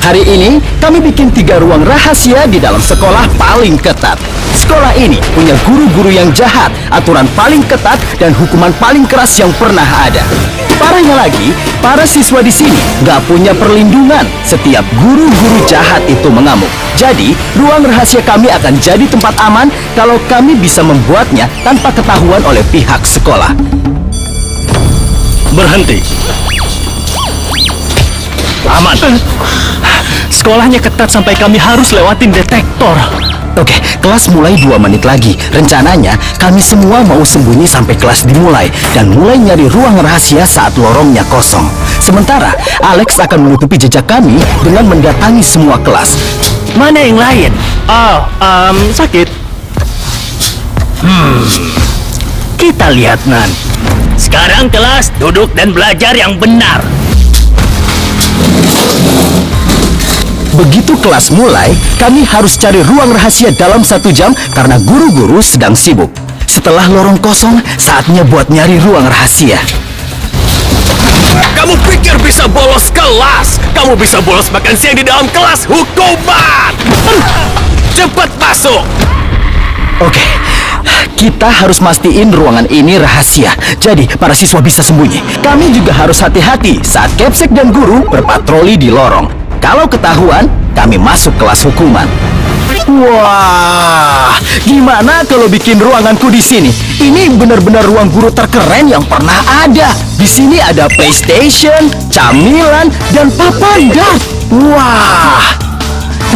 Hari ini, kami bikin 3 ruang rahasia di dalam sekolah paling ketat. Sekolah ini punya guru-guru yang jahat, aturan paling ketat, dan hukuman paling keras yang pernah ada. Parahnya lagi, para siswa di sini nggak punya perlindungan. Setiap guru-guru jahat itu mengamuk. Jadi, ruang rahasia kami akan jadi tempat aman kalau kami bisa membuatnya tanpa ketahuan oleh pihak sekolah. Berhenti. Aman. Sekolahnya ketat sampai kami harus lewatin detektor. Oke, kelas mulai 2 menit lagi. Rencananya, kami semua mau sembunyi sampai kelas dimulai dan mulai nyari ruang rahasia saat lorongnya kosong. Sementara, Alex akan menutupi jejak kami dengan mendatangi semua kelas. Mana yang lain? Sakit. Kita lihat, Nan. Sekarang kelas duduk dan belajar yang benar. Begitu kelas mulai, kami harus cari ruang rahasia dalam 1 jam karena guru-guru sedang sibuk. Setelah lorong kosong, saatnya buat nyari ruang rahasia. Kamu pikir bisa bolos kelas? Kamu bisa bolos makan siang di dalam kelas? Hukuman! Cepat masuk! Oke, kita harus mastiin ruangan ini rahasia. Jadi, para siswa bisa sembunyi. Kami juga harus hati-hati saat Capsek dan guru berpatroli di lorong. Kalau ketahuan, kami masuk kelas hukuman. Wah, gimana kalau bikin ruanganku di sini? Ini benar-benar ruang guru terkeren yang pernah ada. Di sini ada PlayStation, camilan, dan papan dart. Wah,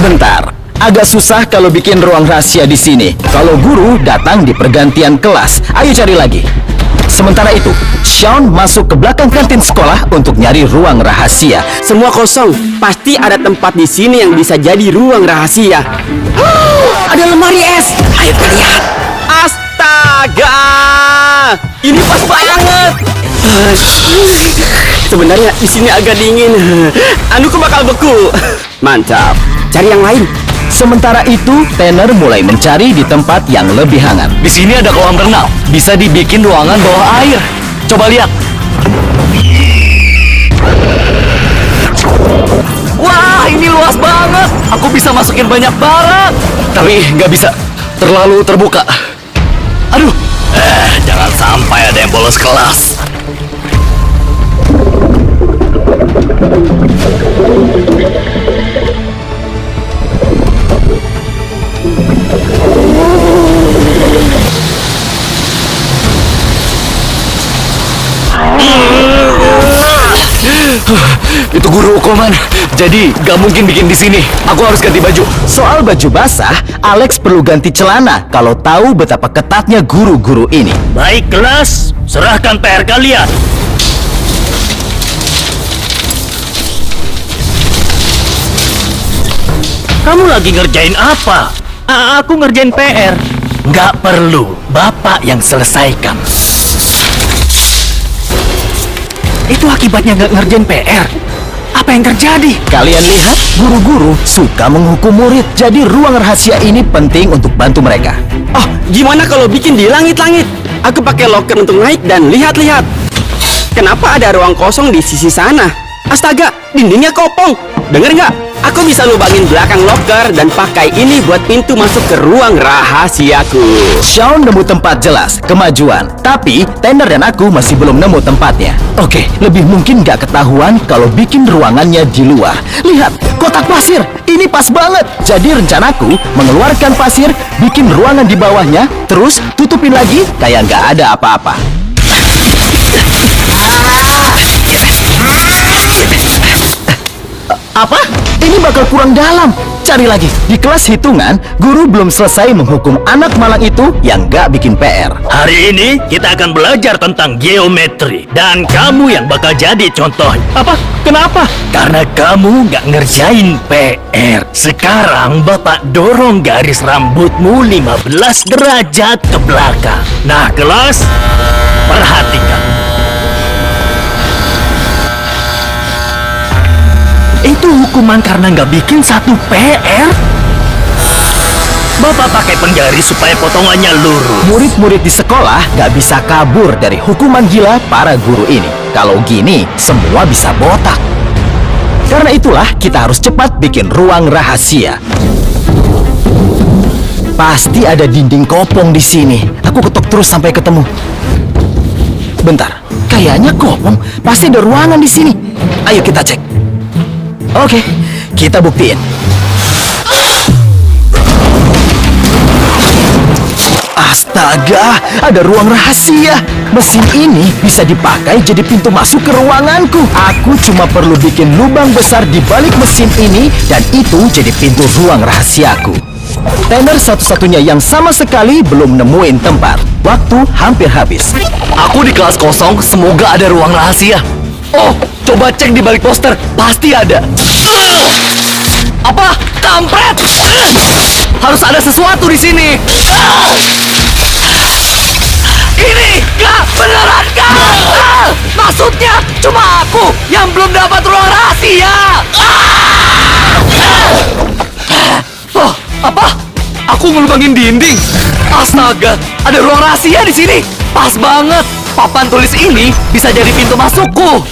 bentar. Agak susah kalau bikin ruang rahasia di sini. Kalau guru datang di pergantian kelas, ayo cari lagi. Sementara itu, Sean masuk ke belakang kantin sekolah untuk nyari ruang rahasia. Semua kosong. Pasti ada tempat di sini yang bisa jadi ruang rahasia. Ada lemari es. Ayo kita lihat. Astaga! Ini pas banget. Sebenarnya di sini agak dingin. Anuku bakal beku. Mantap. Cari yang lain. Sementara itu, Tanner mulai mencari di tempat yang lebih hangat. Di sini ada kolam renang. Bisa dibikin ruangan bawah air. Coba lihat. Wah, ini luas banget. Aku bisa masukin banyak barang. Tapi nggak bisa. Terlalu terbuka. Aduh. Jangan sampai ada yang bolos kelas. Itu guru hukuman. Jadi gak mungkin bikin di sini. Aku harus ganti baju. Soal baju basah, Alex perlu ganti celana kalau tahu betapa ketatnya guru-guru ini. Baik kelas, serahkan PR kalian. Kamu lagi ngerjain apa? Aku ngerjain PR. Nggak perlu, Bapak yang selesaikan. Itu akibatnya nggak ngerjain PR. Apa yang terjadi? Kalian lihat, guru-guru suka menghukum murid. Jadi ruang rahasia ini penting untuk bantu mereka. Oh, gimana kalau bikin di langit-langit? Aku pakai locker untuk naik dan lihat-lihat. Kenapa ada ruang kosong di sisi sana? Astaga, dindingnya kopong. Dengar nggak? Aku bisa lubangin belakang locker dan pakai ini buat pintu masuk ke ruang rahasiaku. Sean nemu tempat jelas, kemajuan. Tapi, Tanner dan aku masih belum nemu tempatnya. Oke, lebih mungkin nggak ketahuan kalau bikin ruangannya di luar. Lihat, kotak pasir. Ini pas banget. Jadi rencanaku, mengeluarkan pasir, bikin ruangan di bawahnya, terus tutupin lagi kayak nggak ada apa-apa. Apa? Ini bakal kurang dalam. Cari lagi. Di kelas hitungan, guru belum selesai menghukum anak malang itu yang nggak bikin PR. Hari ini kita akan belajar tentang geometri. Dan kamu yang bakal jadi contohnya. Apa? Kenapa? Karena kamu nggak ngerjain PR. Sekarang Bapak dorong garis rambutmu 15 derajat ke belakang. Nah, kelas, perhatikan. Itu hukuman karena nggak bikin satu PR. Bapak pakai penggaris supaya potongannya lurus. Murid-murid di sekolah nggak bisa kabur dari hukuman gila para guru ini. Kalau gini, semua bisa botak. Karena itulah kita harus cepat bikin ruang rahasia. Pasti ada dinding kopong di sini. Aku ketok terus sampai ketemu. Bentar, kayaknya kopong. Pasti ada ruangan di sini. Ayo kita cek. Oke, kita buktiin. Astaga, ada ruang rahasia. Mesin ini bisa dipakai jadi pintu masuk ke ruanganku. Aku cuma perlu bikin lubang besar di balik mesin ini dan itu jadi pintu ruang rahasiaku. Tanner satu-satunya yang sama sekali belum nemuin tempat. Waktu hampir habis. Aku di kelas kosong, semoga ada ruang rahasia. Oh, coba cek di balik poster, pasti ada. Apa? Kampret! Harus ada sesuatu di sini. Ini gak beneran kan? Maksudnya cuma aku yang belum dapat ruang rahasia. Oh, apa? Aku ngelubangin dinding. Astaga, ada ruang rahasia di sini. Pas banget. Papan tulis ini bisa jadi pintu masukku.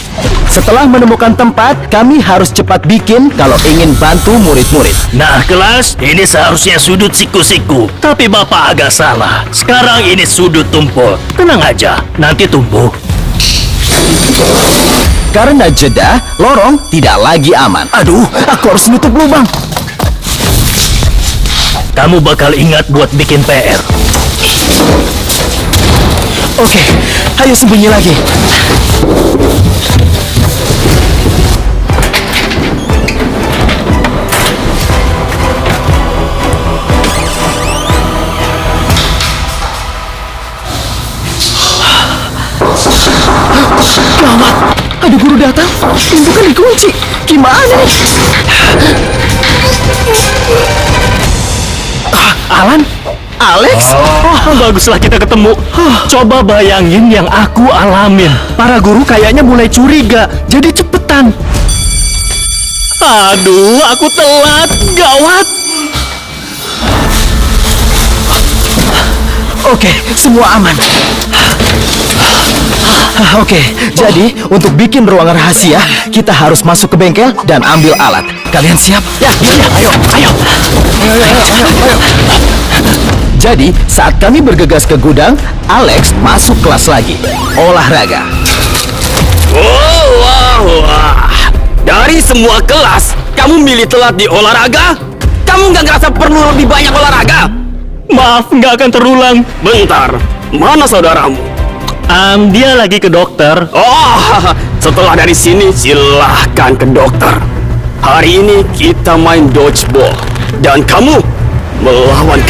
Setelah menemukan tempat, kami harus cepat bikin kalau ingin bantu murid-murid. Nah, kelas, ini seharusnya sudut siku-siku. Tapi Bapak agak salah. Sekarang ini sudut tumpul. Tenang aja, nanti tumbuh. Karena jeda, lorong tidak lagi aman. Aduh, aku harus nutup lubang. Kamu bakal ingat buat bikin PR. Oke, ayo sembunyi lagi. Gawat, ada guru datang. Pintu kan dikunci. Gimana nih? Alan? Alex? Oh, baguslah kita ketemu. Coba bayangin yang aku alamin. Para guru kayaknya mulai curiga. Jadi cepetan. Aduh, aku telat. Gawat. Oke, semua aman. Oke, jadi untuk bikin ruang rahasia, kita harus masuk ke bengkel dan ambil alat. Kalian siap? Ya, ayo. Jadi, saat kami bergegas ke gudang, Alex masuk kelas lagi. Olahraga. Wah. Dari semua kelas, kamu milih telat di olahraga? Kamu nggak ngerasa perlu lebih banyak olahraga? Maaf, nggak akan terulang. Bentar, mana saudaramu? Dia lagi ke dokter. Oh, setelah dari sini silahkan ke dokter. Hari ini kita main dodgeball dan kamu melawan.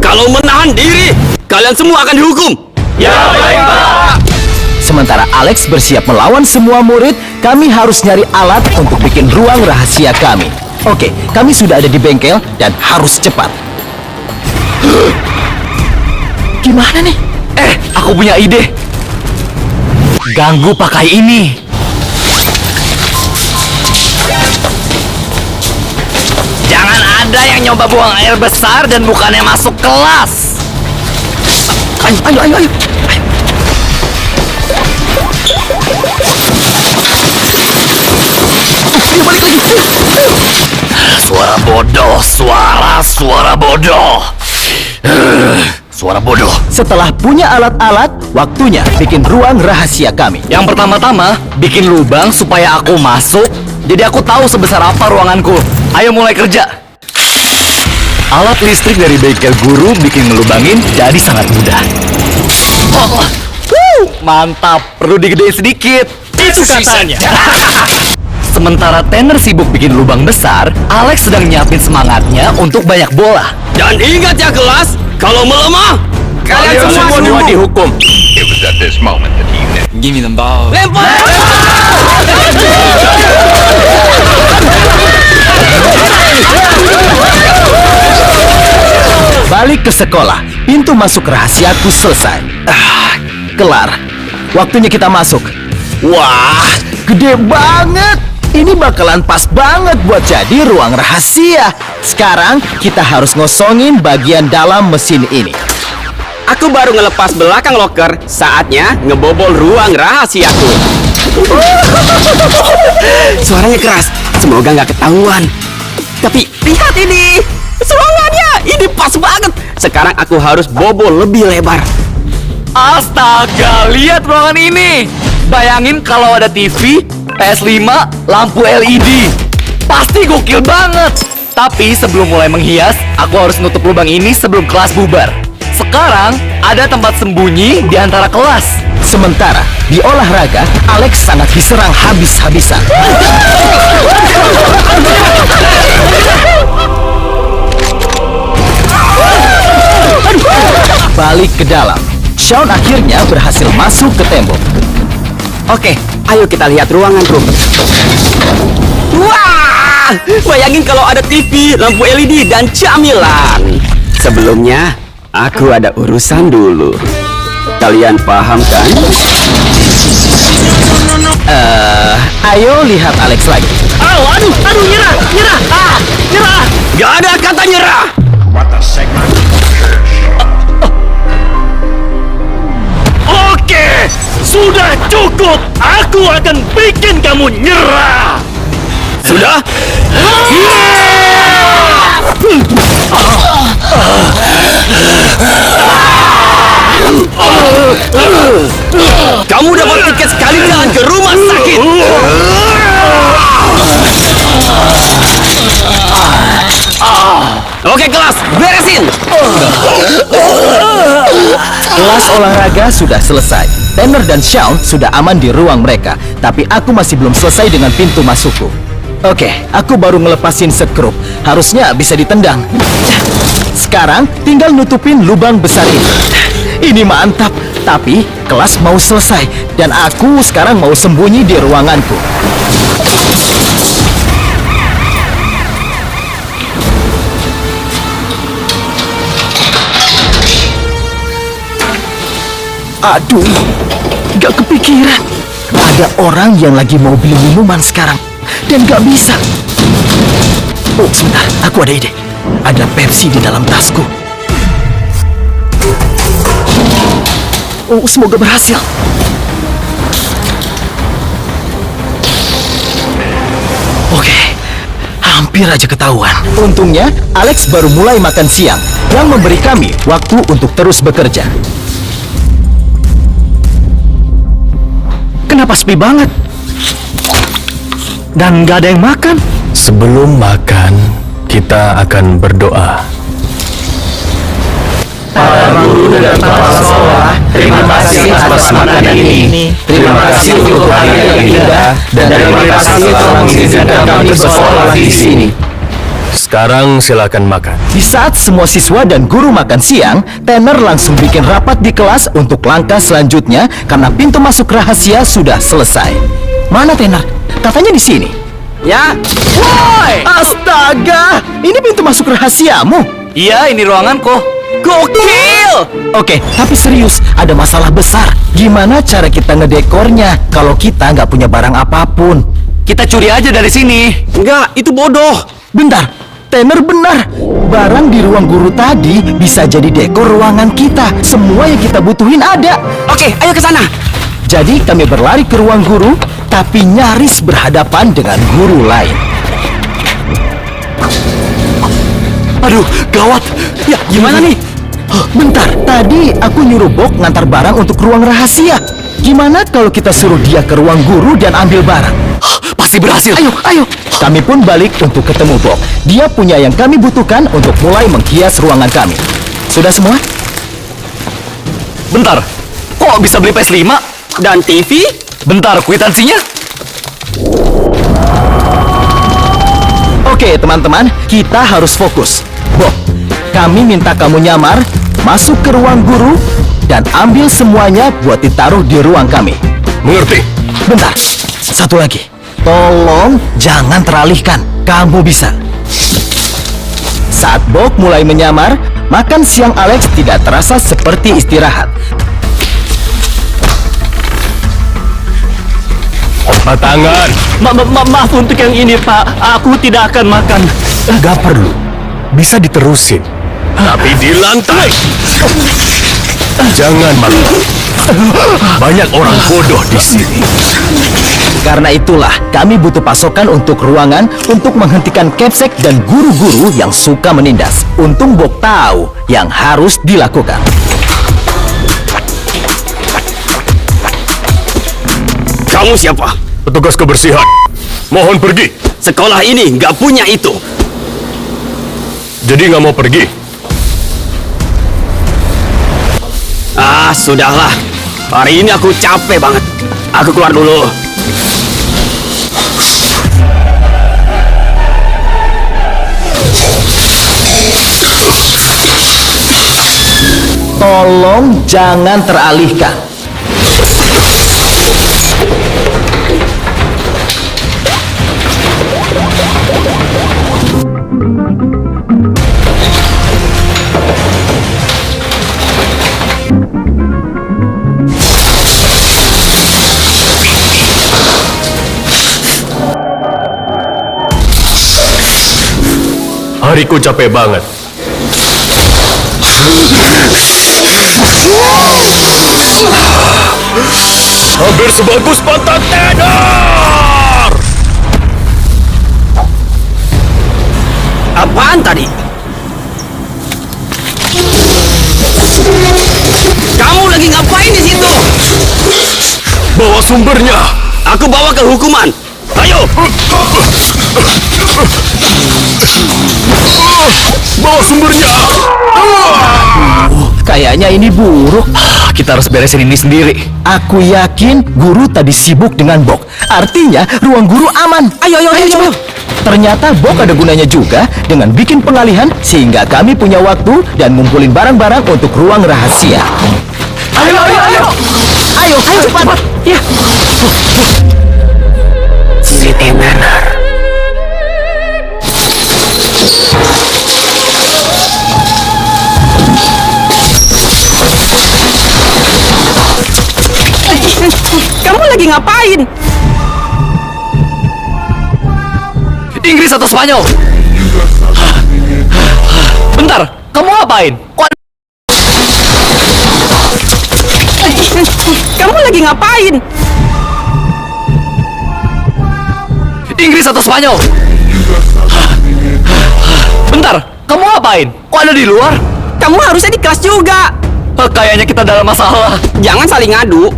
Kalau menahan diri, kalian semua akan dihukum. Ya, baik, Pak. Sementara Alex bersiap melawan semua murid, kami harus nyari alat untuk bikin ruang rahasia kami. Oke, kami sudah ada di bengkel dan harus cepat. Gimana nih? Aku punya ide. Ganggu pakai ini. Jangan ada yang nyoba buang air besar dan bukannya masuk kelas. Ayo. Dia balik lagi. Suara bodoh, suara bodoh. Suara bodoh. Setelah punya alat-alat, waktunya bikin ruang rahasia kami. Yang pertama-tama, bikin lubang supaya aku masuk. Jadi aku tahu sebesar apa ruanganku. Ayo mulai kerja. Alat listrik dari bengkel guru bikin ngelubangin jadi sangat mudah. Mantap, perlu digedein sedikit. Itu katanya. Sementara Tanner sibuk bikin lubang besar, Alex sedang nyiapin semangatnya untuk banyak bola. Dan ingat ya kelas, kalau melemah, Kalian semua dihukum. It was at this moment that he knew. lempar. Balik ke sekolah, pintu masuk rahasiaku selesai. Kelar. Waktunya kita masuk. Wah, gede banget. Ini bakalan pas banget buat jadi ruang rahasia. Sekarang kita harus ngosongin bagian dalam mesin ini. Aku baru ngelepas belakang loker, saatnya ngebobol ruang rahasiaku. Suaranya keras, semoga nggak ketahuan. Tapi lihat ini, ruangannya, ini pas banget. Sekarang aku harus bobol lebih lebar. Astaga, lihat ruangan ini. Bayangin kalau ada TV, PS5, lampu LED. Pasti gokil banget. Tapi sebelum mulai menghias, aku harus nutup lubang ini sebelum kelas bubar. Sekarang ada tempat sembunyi di antara kelas. Sementara di olahraga, Alex sangat diserang habis-habisan. Balik ke dalam, Sean akhirnya berhasil masuk ke tembok. Oke, ayo kita lihat ruangan bro. Wah, bayangin kalau ada TV, lampu LED, dan camilan. Sebelumnya, aku ada urusan dulu. Kalian paham kan? Ayo lihat Alex lagi. Aduh, nyerah. Nyerah. Gak ada kata nyerah. What the segment? Oke, sudah cukup. Aku akan bikin kamu nyerah. Sudah? Kamu dapat tiket sekali jalan ke rumah sakit. Oke kelas, beresin. Kelas olahraga sudah selesai. Tanner dan Sean sudah aman di ruang mereka. Tapi aku masih belum selesai dengan pintu masukku. Oke, aku baru ngelepasin sekrup. Harusnya bisa ditendang. Sekarang tinggal nutupin lubang besar ini. Ini mantap. Tapi kelas mau selesai. Dan aku sekarang mau sembunyi di ruanganku. Aduh, gak kepikiran. Ada orang yang lagi mau beli minuman sekarang. Dan gak bisa. Oh, sebentar. Aku ada ide. Ada Pepsi di dalam tasku. Oh, semoga berhasil. Oke, hampir aja ketahuan. Untungnya, Alex baru mulai makan siang. Yang memberi kami waktu untuk terus bekerja. Kenapa sepi banget? Dan gak ada yang makan? Sebelum makan, kita akan berdoa. Para guru dan kepala sekolah, terima kasih atas makanan ini. Terima kasih untuk hari yang indah. Dan terima kasih telah mengizinkan kami bersekolah di sini. Sekarang silakan makan. Di saat semua siswa dan guru makan siang, Tanner langsung bikin rapat di kelas untuk langkah selanjutnya karena pintu masuk rahasia sudah selesai. Mana Tanner? Katanya di sini. Ya, Woi! Astaga! Ini pintu masuk rahasiamu. Iya, ini ruanganku. gokil. Oke, tapi serius, ada masalah besar. Gimana cara kita ngedekornya kalau kita nggak punya barang apapun? Kita curi aja dari sini. Enggak, itu bodoh. Bentar, Tanner benar. Barang di ruang guru tadi bisa jadi dekor ruangan kita. Semua yang kita butuhin ada. Oke, ayo ke sana. Jadi kami berlari ke ruang guru, tapi nyaris berhadapan dengan guru lain. Aduh, gawat. Ya, gimana nih? Bentar, tadi aku nyuruh Bok ngantar barang untuk ruang rahasia. Gimana kalau kita suruh dia ke ruang guru dan ambil barang? Pasti berhasil. Ayo. Kami pun balik untuk ketemu Bok. Dia punya yang kami butuhkan untuk mulai menghias ruangan kami. Sudah semua? Bentar. Kok bisa beli PS5? Dan TV? Bentar, kwitansinya? Oke, teman-teman, kita harus fokus. Bok, kami minta kamu nyamar masuk ke ruang guru, dan ambil semuanya buat ditaruh di ruang kami. Mengerti? Bentar, satu lagi. Tolong jangan teralihkan, kamu bisa. Saat Bok mulai menyamar, makan siang Alex tidak terasa seperti istirahat. Angkat tangan. Maaf untuk yang ini, Pak. Aku tidak akan makan. Gak perlu. Bisa diterusin. Tapi di lantai. Jangan malu. Banyak orang bodoh di sini. Karena itulah, kami butuh pasokan untuk ruangan untuk menghentikan Capsek dan guru-guru yang suka menindas. Untung Bok tahu yang harus dilakukan. Kamu siapa? Petugas kebersihan. Mohon pergi. Sekolah ini nggak punya itu. Jadi nggak mau pergi? Ah, sudahlah. Hari ini aku capek banget. Aku keluar dulu. Tolong jangan teralihkan. Hariku capek banget. Hampir sebagus pantat Tanner! Apaan tadi? Kamu lagi ngapain di situ? Bawa sumbernya. Aku bawa ke hukuman. Ayo. Bawa sumbernya. Kayaknya ini buruk. Kita harus beresin ini sendiri. Aku yakin guru tadi sibuk dengan Bok. Artinya ruang guru aman. Ayo, coba. Ternyata Bok ada gunanya juga dengan bikin pengalihan sehingga kami punya waktu dan ngumpulin barang-barang untuk ruang rahasia. Ayo cepat. Ya. Si Tanner. Kamu lagi ngapain? Inggris atau Spanyol? Bentar, kamu ngapain? Kamu lagi ngapain? Inggris atau Spanyol? Bentar, kamu ngapain? Kok ada di luar? Kamu harusnya di kelas juga. Kayaknya kita dalam masalah. Jangan saling ngadu.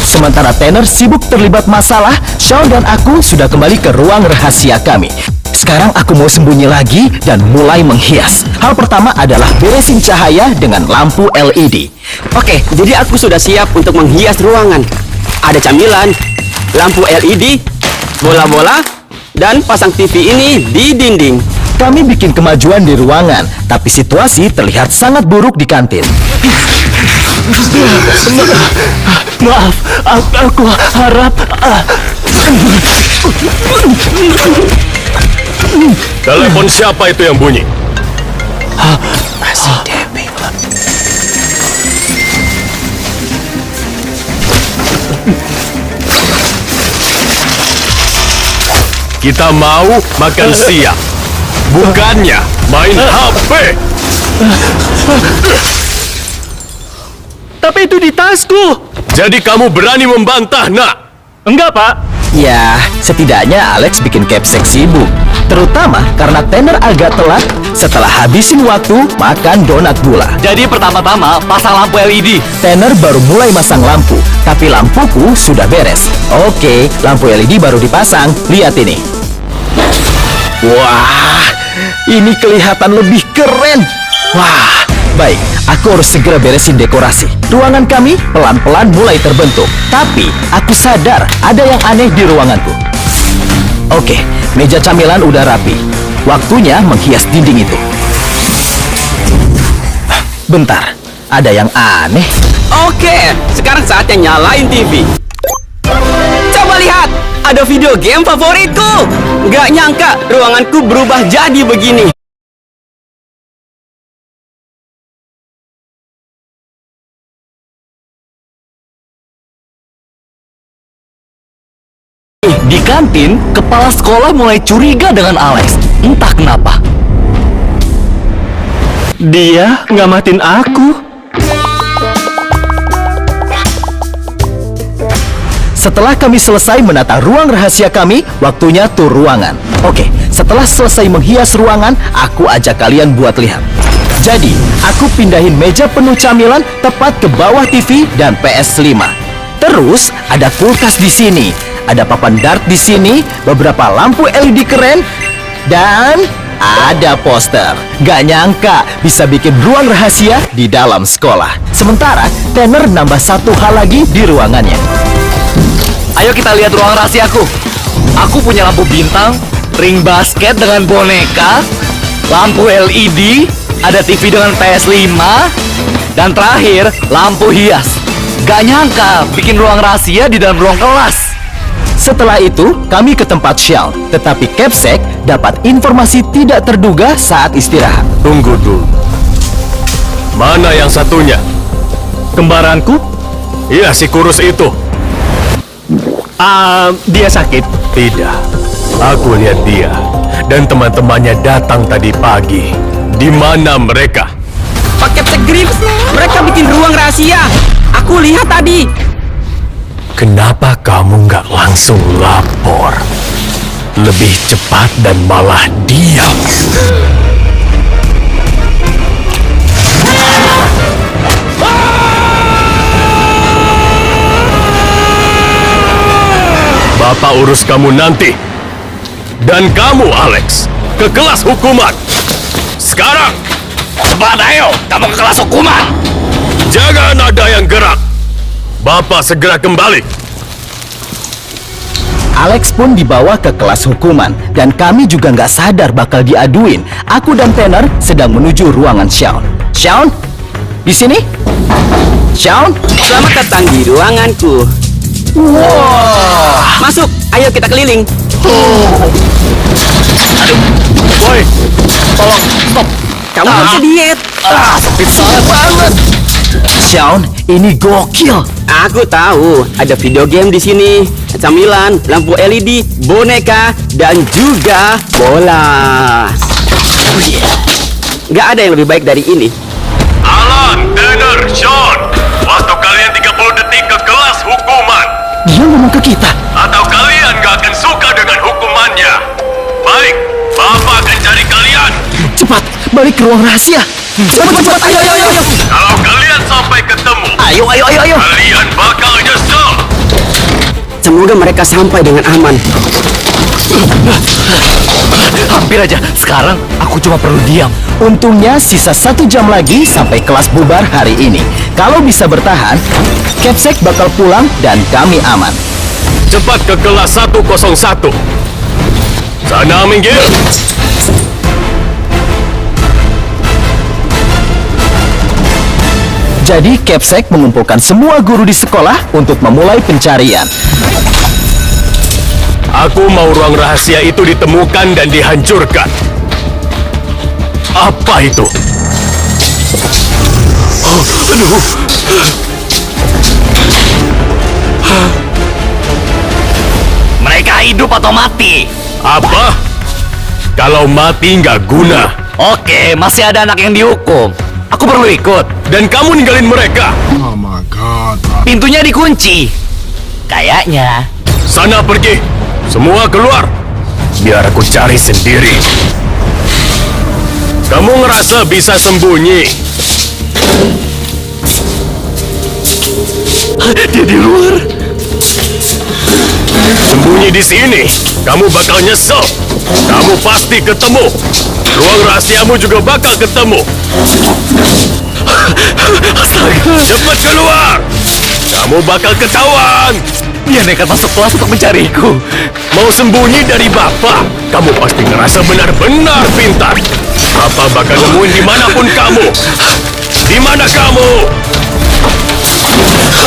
Sementara Tanner sibuk terlibat masalah, Shaw dan aku sudah kembali ke ruang rahasia kami. Sekarang aku mau sembunyi lagi dan mulai menghias. Hal pertama adalah beresin cahaya dengan lampu LED. Oke, jadi aku sudah siap untuk menghias ruangan. Ada camilan, lampu LED, bola-bola, dan pasang TV ini di dinding. Kami bikin kemajuan di ruangan, tapi situasi terlihat sangat buruk di kantin. Maaf, aku harap... Telepon siapa itu yang bunyi? Masih Debbie. Kita mau makan siang. Bukannya main HP. Tapi itu di tasku. Jadi kamu berani membantah, nak? Enggak, Pak. Ya, setidaknya Alex bikin Capsek sibuk. Terutama karena Tanner agak telat setelah habisin waktu makan donat gula. Jadi pertama-tama pasang lampu LED. Tanner baru mulai masang lampu, tapi lampuku sudah beres. Oke, lampu LED baru dipasang. Lihat ini. Wah, ini kelihatan lebih keren. Wah, baik, aku harus segera beresin dekorasi. Ruangan kami pelan-pelan mulai terbentuk. Tapi, aku sadar ada yang aneh di ruanganku. Oke, meja camilan udah rapi. Waktunya menghias dinding itu. Bentar, ada yang aneh. Oke, sekarang saatnya nyalain TV. Coba lihat, ada video game favoritku. Nggak nyangka ruanganku berubah jadi begini. Di kantin, kepala sekolah mulai curiga dengan Alex. Entah kenapa. Dia ngamatin aku. Setelah kami selesai menata ruang rahasia kami, waktunya tur ruangan. Oke, setelah selesai menghias ruangan, aku ajak kalian buat lihat. Jadi, aku pindahin meja penuh camilan tepat ke bawah TV dan PS5. Terus, ada kulkas di sini, ada papan dart di sini, beberapa lampu LED keren, dan ada poster. Gak nyangka bisa bikin ruang rahasia di dalam sekolah. Sementara, Tanner nambah satu hal lagi di ruangannya. Ayo kita lihat ruang rahasiaku. Aku punya lampu bintang, ring basket dengan boneka, lampu LED, ada TV dengan PS5, dan terakhir, lampu hias. Gak nyangka bikin ruang rahasia di dalam ruang kelas. Setelah itu, kami ke tempat Shell, tetapi Capsec dapat informasi tidak terduga saat istirahat. Tunggu dulu. Mana yang satunya? Kembaranku? Iya, si kurus itu. Dia sakit. Tidak. Aku lihat dia dan teman-temannya datang tadi pagi. Di mana mereka? Pakai Grips, mereka bikin ruang rahasia. Aku lihat tadi. Kenapa kamu nggak langsung lapor? Lebih cepat dan malah diam. Bapak urus kamu nanti. Dan kamu, Alex, ke kelas hukuman. Sekarang. Cepat ayo, kamu ke kelas hukuman. Jangan ada yang gerak. Bapak segera kembali. Alex pun dibawa ke kelas hukuman, dan kami juga nggak sadar bakal diaduin. Aku dan Tanner sedang menuju ruangan Shaun. Shaun? Di sini? Shaun? Selamat datang di ruanganku. Wow! Masuk, ayo kita keliling. Woi, tolong stop. Kamu harus diet. Sempit banget. Shaun, ini gokil. Aku tahu, ada video game di sini, camilan, lampu LED, boneka, dan juga bola. Gak ada yang lebih baik dari ini. Alan, Tanner, Sean, waktu kalian 30 detik ke kelas hukuman. Dia ngomong ke kita. Atau kalian gak akan suka dengan hukumannya. Baik, Bapak akan cari kalian. Cepat, balik ke ruang rahasia. Cepat, ayo. Kalau kalian sampai ketemu, Ayo. kalian bakal nyesel. Semoga mereka sampai dengan aman. Hampir aja. Sekarang aku cuma perlu diam. Untungnya sisa 1 jam lagi sampai kelas bubar hari ini. Kalau bisa bertahan, Capsec bakal pulang dan kami aman. Cepat ke kelas 101. Sana minggir. Jadi Capsec mengumpulkan semua guru di sekolah untuk memulai pencarian. Aku mau ruang rahasia itu ditemukan dan dihancurkan. Apa itu? Oh, aduh. Mereka hidup atau mati? Apa? Kalau mati nggak guna. Oke, masih ada anak yang dihukum. Aku perlu ikut. Dan kamu ninggalin mereka. Pintunya dikunci. Kayaknya. Sana pergi. Semua keluar. Biar aku cari sendiri. Kamu ngerasa bisa sembunyi? Dia di luar. Sembunyi di sini. Kamu bakal nyesel. Kamu pasti ketemu. Ruang rahasiamu juga bakal ketemu. Astaga. Cepat keluar. Kamu bakal ketahuan. Dia nekat masuk kelas untuk mencariku. Mau sembunyi dari Bapak? Kamu pasti ngerasa benar-benar pintar. Bapak bakal nemuin dimanapun kamu. Di mana kamu?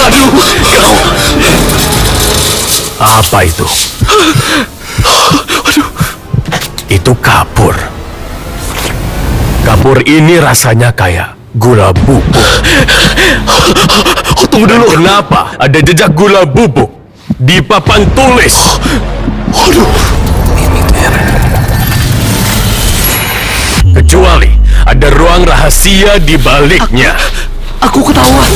Aduh, kau... Apa itu? Itu kapur. Kapur ini rasanya kayak gula bubuk. Tunggu dulu. Kenapa ada jejak gula bubuk di papan tulis? Kecuali ada ruang rahasia di baliknya. Aku ketahuan.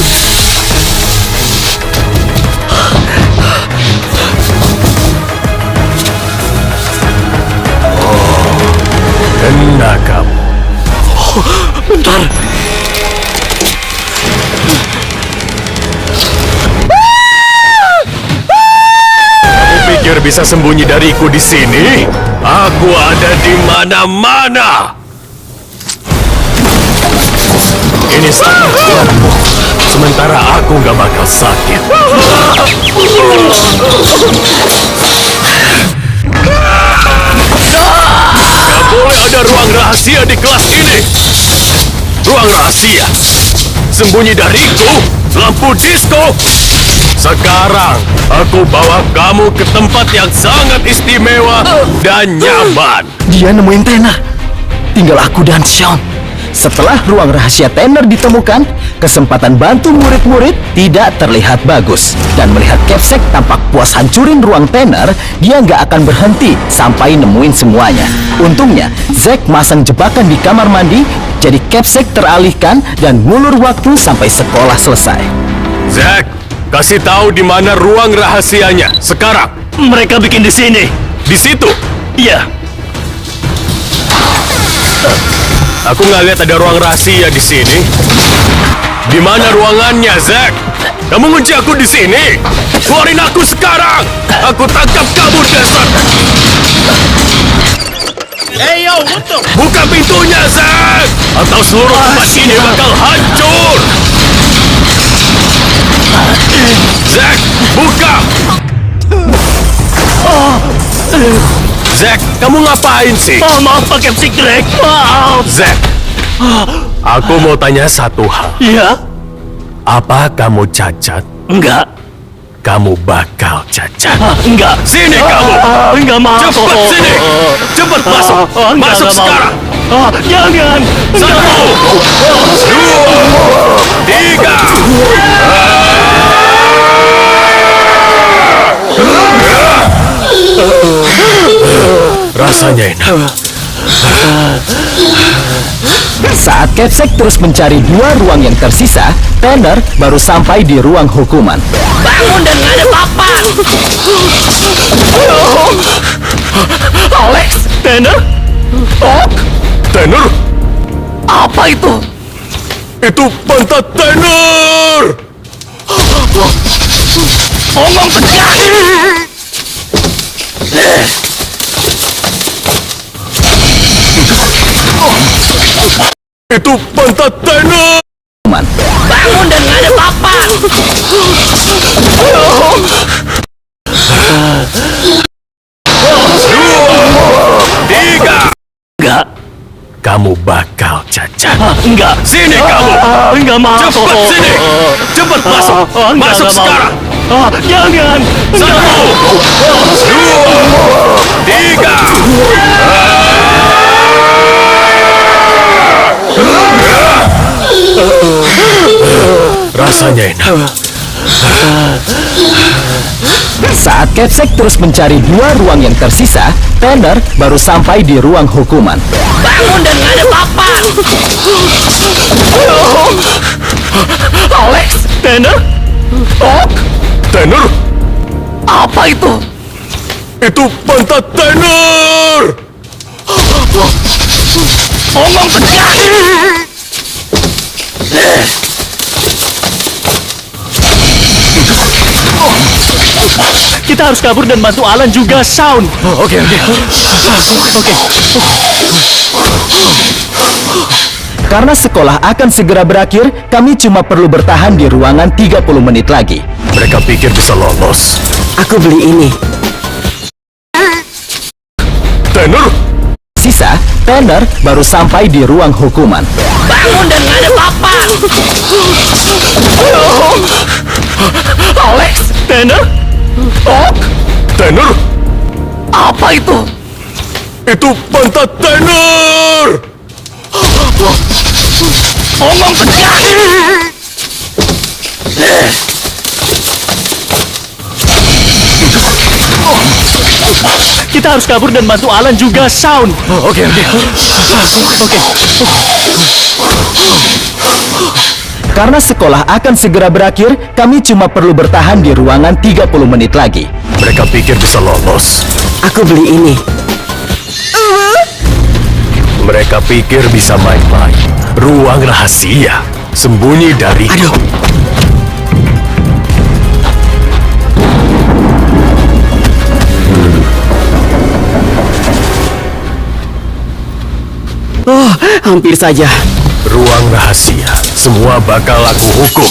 Kena kamu. Bentar. Kamu pikir bisa sembunyi dariku di sini? Aku ada di mana-mana. Ini sangat kuatmu. Sementara aku nggak bakal sakit. Gak boleh ada ruang rahasia di kelas ini. Ruang rahasia? Sembunyi dariku? Lampu disco? Sekarang, aku bawa kamu ke tempat yang sangat istimewa dan nyaman. Dia nemuin Tanner. Tinggal aku dan Sean. Setelah ruang rahasia Tanner ditemukan, kesempatan bantu murid-murid tidak terlihat bagus. Dan melihat Capsek tampak puas hancurin ruang Tanner, dia nggak akan berhenti sampai nemuin semuanya. Untungnya, Zack masang jebakan di kamar mandi, jadi Capsek teralihkan dan ngulur waktu sampai sekolah selesai. Zack, kasih tahu di mana ruang rahasianya sekarang. Mereka bikin di sini. Di situ. Iya. Aku nggak lihat ada ruang rahasia di sini. Di mana ruangannya, Zack? Kamu ngunci aku di sini. Keluarin aku sekarang. Aku tangkap kamu, Desert. Buka pintunya, Zack! Atau seluruh tempat ini bakal hancur! Zack, buka! Zack, kamu ngapain sih? Maaf Pak Capsek Drake. Maaf. Zack, aku mau tanya satu hal. Iya? Apa kamu cacat? Enggak. Kamu bakal cacat. Enggak. Sini kamu! Enggak mau. Cepat sini! Cepat masuk! Masuk sekarang! Jangan. 1, 2, 3. Rasanya enak. Saat Capsek terus mencari dua ruang yang tersisa, Tanner baru sampai di ruang hukuman. Bangun dan nggak ada papa. Alex, Tanner, Oak, Tanner? apa itu? Itu pantat Tanner! Ngomong tegas. Itu pantat Tanner! Bangun dan nggak ada papa. 3. Enggak. Kamu bakal cacat. Enggak. Sini kamu! Enggak mau. Cepat sini! Cepat masuk! Masuk sekarang! Jangan. 1, 2, 3. Rasanya enak. Saat Capsek terus mencari dua ruang yang tersisa, Tanner baru sampai di ruang hukuman. Bangun dan nggak ada papa. Alex, Tanner, Oak, Tanner? apa itu? Itu pantat Tanner! Ngomong tegas. Kita harus kabur dan bantu Alan juga, Sound. Oke. Karena sekolah akan segera berakhir, kami cuma perlu bertahan di ruangan 30 menit lagi. Mereka pikir bisa lolos. Aku beli ini. Tanner, Sisa, Tanner baru sampai di ruang hukuman. Bangun dan ada papa. Alex, Tanner, Tanner, apa itu? itu pantat Tanner. Omong pecah. Kita harus kabur dan bantu Alan juga, Sound. Oke. Karena sekolah akan segera berakhir, kami cuma perlu bertahan di ruangan 30 menit lagi. Mereka pikir bisa lolos. Aku beli ini. Mereka pikir bisa main-main. Ruang rahasia. Sembunyi dari... Aduh. Oh, hampir saja. Ruang rahasia. Semua bakal aku hukum.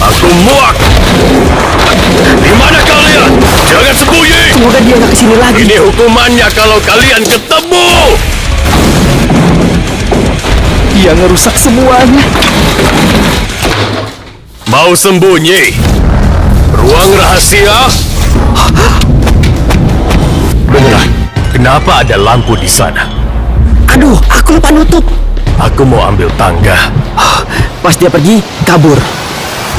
Aku muak. Di mana kalian? Jangan sembunyi. Semoga dia nggak kesini lagi. Ini hukumannya kalau kalian ketemu. Dia ngerusak semuanya. Mau sembunyi? Ruang rahasia? Beneran? Kenapa ada lampu di sana? Aduh, aku lupa nutup. Aku mau ambil tangga. Pas dia pergi, kabur.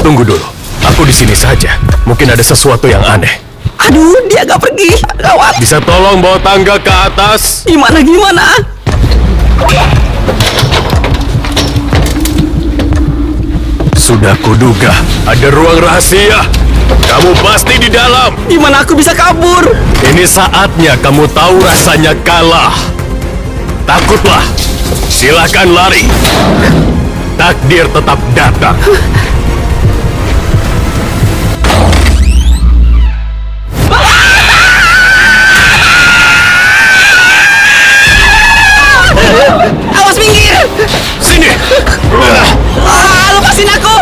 Tunggu dulu. Aku di sini saja. Mungkin ada sesuatu yang aneh. Aduh, dia nggak pergi. Gawat. Bisa tolong bawa tangga ke atas? Gimana? Sudah kuduga. Ada ruang rahasia. Kamu pasti di dalam. Gimana aku bisa kabur? Ini saatnya kamu tahu rasanya kalah. Takutlah. Silakan lari. Takdir tetap datang. Awas minggir! Sini. Lepasin aku!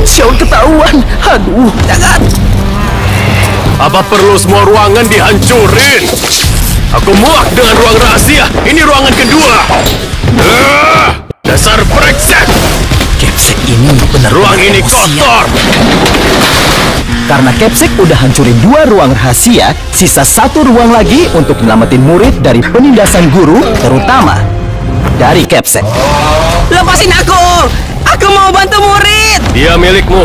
Sean ketahuan. Aduh. Jangan! Apa perlu semua ruangan dihancurin? Aku muak dengan ruang rahasia. Ini ruangan kedua. Dasar brengsek. Capsek ini benar. Ruang ini kotor. Karena Capsek udah hancurin 2 ruang rahasia, sisa 1 ruang lagi untuk nyelamatin murid dari penindasan guru, terutama dari Capsek. Lepasin aku! Aku mau bantu murid! Dia milikmu.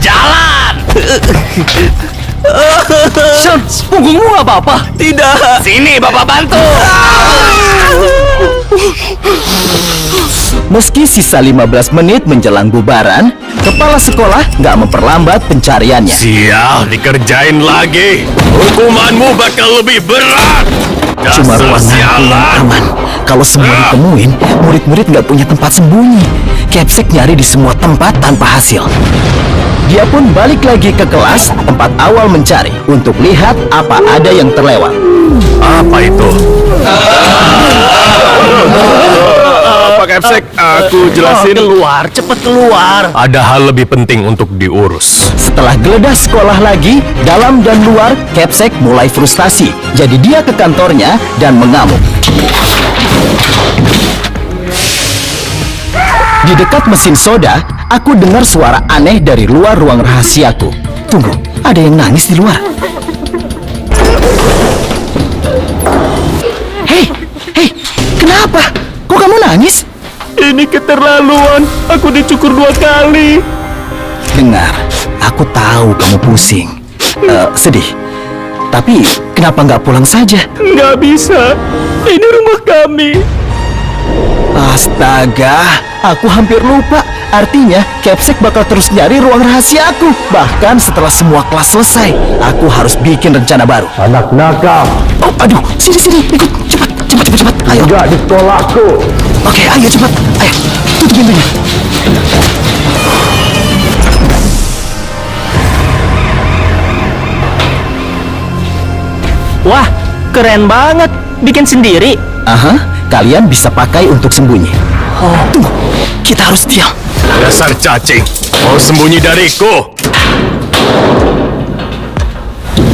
Jalan. Sean, punggungmu nggak apa-apa? Tidak! Sini Bapak bantu. Meski sisa 15 menit menjelang bubaran, kepala sekolah nggak memperlambat pencariannya. Sial, dikerjain lagi. Hukumanmu bakal lebih berat. Cuma Dasar ruang nanti yang sialan. aman. Kalau semua ditemuin, murid-murid nggak punya tempat sembunyi. Capsek nyari di semua tempat tanpa hasil. Dia pun balik lagi ke kelas tempat awal mencari untuk lihat apa ada yang terlewat. Apa itu? Pak Capsek, aku jelasin. Keluar, cepet keluar. Ada hal lebih penting untuk diurus. Setelah geledah sekolah lagi, dalam dan luar, Capsek mulai frustasi. Jadi dia ke kantornya dan mengamuk. Di dekat mesin soda, aku dengar suara aneh dari luar ruang rahasiaku. Tunggu, ada yang nangis di luar. Hei, kenapa? Kok kamu nangis? Ini keterlaluan. Aku dicukur 2 kali. Dengar, aku tahu kamu pusing. Sedih. Tapi kenapa nggak pulang saja? Nggak bisa. Ini rumah kami. Astaga, aku hampir lupa. Artinya, Capsek bakal terus nyari ruang rahasia aku. Bahkan setelah semua kelas selesai, aku harus bikin rencana baru. Anak nakal. Oh, aduh, sini, ikut, cepat. Ayo. Enggak di sekolahku. Oke, ayo cepat. Ayo, tutup pintunya. Wah, keren banget. Bikin sendiri. Aha, kalian bisa pakai untuk sembunyi. Tunggu, kita harus diam. Dasar cacing, mau sembunyi dariku?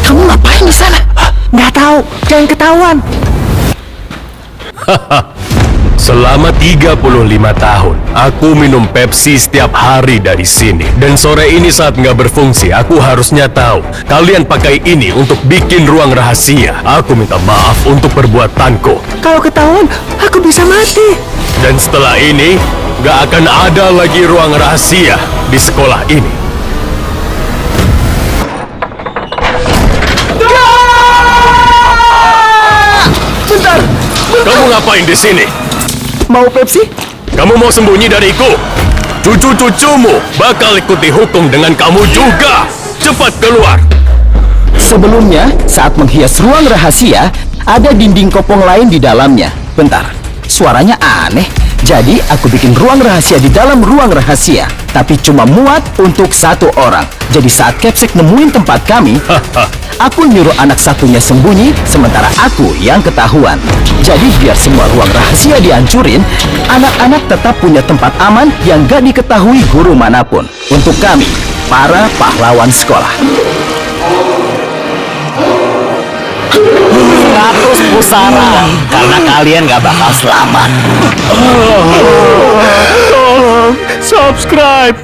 Kamu ngapain di sana? Nggak tahu, jangan ketahuan. Selama 35 tahun, aku minum Pepsi setiap hari dari sini. Dan sore ini saat nggak berfungsi, aku harusnya tahu. Kalian pakai ini untuk bikin ruang rahasia. Aku minta maaf untuk perbuatanku. Kalau ketahuan, aku bisa mati. Dan setelah ini, nggak akan ada lagi ruang rahasia di sekolah ini. Bentar, Kamu ngapain di sini? mau Pepsi? Kamu mau sembunyi dariku? Cucu-cucumu bakal ikuti hukum dengan kamu juga. Cepat keluar. Sebelumnya, saat menghias ruang rahasia, ada dinding kopong lain di dalamnya. Bentar, suaranya aneh. Jadi, aku bikin ruang rahasia di dalam ruang rahasia. Tapi cuma muat untuk satu orang. Jadi saat Capsek nemuin tempat kami, aku nyuruh anak satunya sembunyi, sementara aku yang ketahuan. Jadi biar semua ruang rahasia dihancurin, anak-anak tetap punya tempat aman yang gak diketahui guru manapun. Untuk kami, para pahlawan sekolah. 100 pusara, karena kalian gak bakal selamat. Subscribe.